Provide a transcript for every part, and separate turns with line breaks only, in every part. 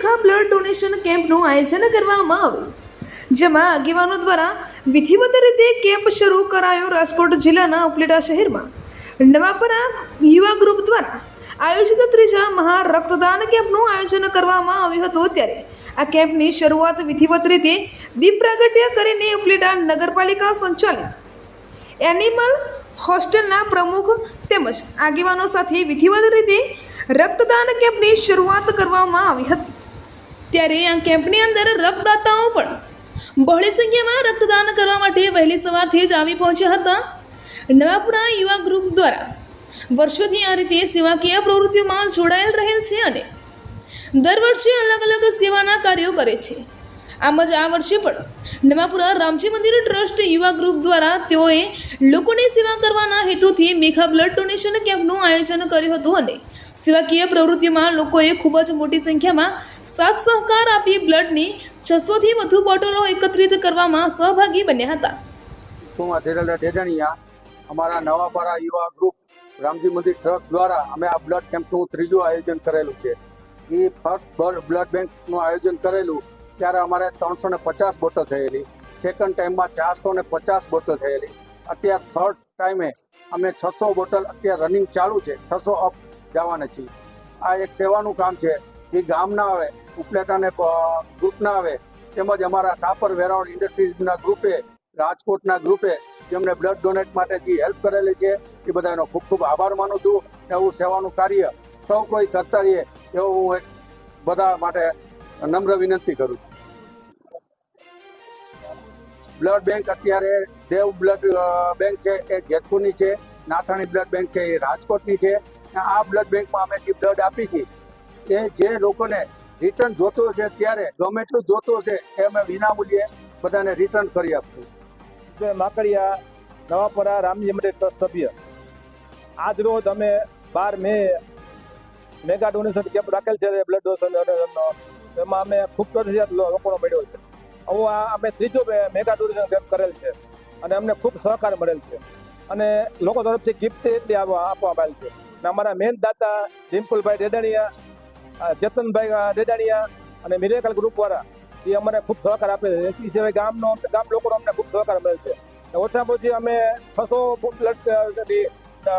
મેઘા blood donation કેમ્પનું આયોજન કરવામાં આવ્યું, જેમાં આગેવાનો દ્વારા વિધિવત રીતે કેમ્પ શરૂ કરાયો। રાજકોટ જિલ્લાના ઉપલેટા શહેરમાં નવાપરા યુવા ગ્રુપ દ્વારા આયોજિત ત્રીજા મહા રક્તદાન કેમ્પનું આયોજન કરવામાં આવ્યું હતું। ત્યારે આ કેમ્પની શરૂઆત વિધિવત રીતે દીપ પ્રાગટ્ય કરીને ઉપલેટા નગરપાલિકા સંચાલિત એનિમલ હોસ્ટેલના પ્રમુખ તેમજ આગેવાનો સાથે વિધિવત રીતે રક્તદાન કેમ્પની શરૂઆત કરવામાં આવી હતી। ત્યારે આ કેમ્પની અંદર રક્તદાતાઓ પણ બહોળી સંખ્યામાં રક્તદાન કરવા માટે વહેલી સવારથી જ આવી પહોંચ્યા હતા। નવાપુરા યુવા ગ્રુપ દ્વારા વર્ષોથી આ રીતે સેવાકીય પ્રવૃત્તિઓમાં જોડાયેલ રહેલ છે અને દર વર્ષે અલગ અલગ સેવાના કાર્યો કરે છે। આમ જ આ વર્ષે પણ નવાપુરા રામજી મંદિર ટ્રસ્ટ યુવા ગ્રુપ દ્વારા તેઓએ લોકોની સેવા કરવાના હેતુથી મેઘા બ્લડ ડોનેશન કેમ્પનું આયોજન કર્યું હતું અને સેવાકીય પ્રવૃત્તિમાં લોકોએ ખૂબ જ મોટી સંખ્યામાં સાથ સહકાર આપી બ્લડની 600થી વધુ બોટલો એકત્રિત કરવામાં સહભાગી બન્યા હતા।
અમારા નવાપરા યુવા ગ્રુપ રામજી મંદિર ટ્રસ્ટ દ્વારા અમે આ બ્લડ કેમ્પનું ત્રીજું આયોજન કરેલું છે। એ ફર્સ્ટ બ્લડ બેંકનું આયોજન કરેલું ત્યારે અમારે 350 બોટલ થયેલી, સેકન્ડ ટાઈમમાં 450 બોટલ થયેલી, અત્યારે થર્ડ ટાઈમે અમે 600 બોટલ અત્યારે રનિંગ ચાલુ છે, 600 અપ જવાના છીએ। આ એક સેવાનું કામ છે, જે ગામના આવે, ઉપલેટાને ગ્રુપના આવે, તેમજ અમારા સાપર વેરાવળ ઇન્ડસ્ટ્રીઝના ગ્રુપે, રાજકોટના ગ્રુપે જેમને બ્લડ ડોનેટ માટે જે હેલ્પ કરેલી છે એ બધાનો ખૂબ ખૂબ આભાર માનું છું। એવું સેવાનું કાર્ય સૌ કોઈ કરતા રહીએ એવું હું એક બધા માટે નમ્ર વિનંતી કરું છું। બ્લડ બેંક અત્યારે દેવ બ્લડ બેંક છે એ જેતપુરની છે, નાથાણી બ્લડ બેંક છે એ રાજકોટની છે। આ બ્લડ બેંકમાં અમે જે બ્લડ આપી છે એ જે લોકોને રિટર્ન જોતું હશે ત્યારે ગમે એટલું જોતું હશે એ અમે વિનામૂલ્યે બધાને રિટર્ન કરી આપશું।
માકડિયા નવાપરા રામજી મંદિર ટ્રસ્ટ સભ્ય આજ રોજ અમે 12 મે મેગા ડોનેશન કેમ્પ રાખેલ છે બ્લડ ડોનેશનનો, એમાં અમે ખૂબ પ્રતિસાદ લોકોનો મળ્યો છે। આવો અમે ત્રીજો મેગા ડોનેશન કેમ્પ કરેલ છે અને અમને ખૂબ સહકાર મળેલ છે અને લોકો તરફથી ગિફ્ટ એટલી આપવામાં આવેલ છે। અને અમારા મેન દાતા ડિમ્પલભાઈ ડેડાણીયા, ચેતનભાઈ ડેડાણીયા અને મિરેકલ ગ્રુપવાળા એ અમને ખૂબ સહકાર આપે છે। એ સિવાય ગામ લોકોનો અમને ખૂબ સહકાર મળે છે। ઓછામાં ઓછી અમે 600 બ્લડ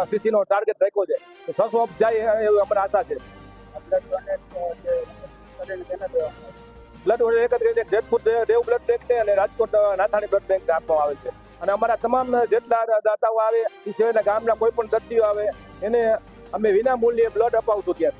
સીસીનો ટાર્ગેટ રાખ્યો છે, 600 અપ જાય એવી અમારી આશા છે। બ્લડ એકત્રિત જેતપુર દેવ બ્લડ બેંકને અને રાજકોટ નાથાણી બ્લડ બેંકને આપવામાં આવે છે અને અમારા તમામ જેટલા દાતાઓ આવે એ સિવાયના ગામના કોઈ પણ દર્દીઓ આવે એને અમે વિના મૂલ્યે બ્લડ અપાવશું ત્યાં।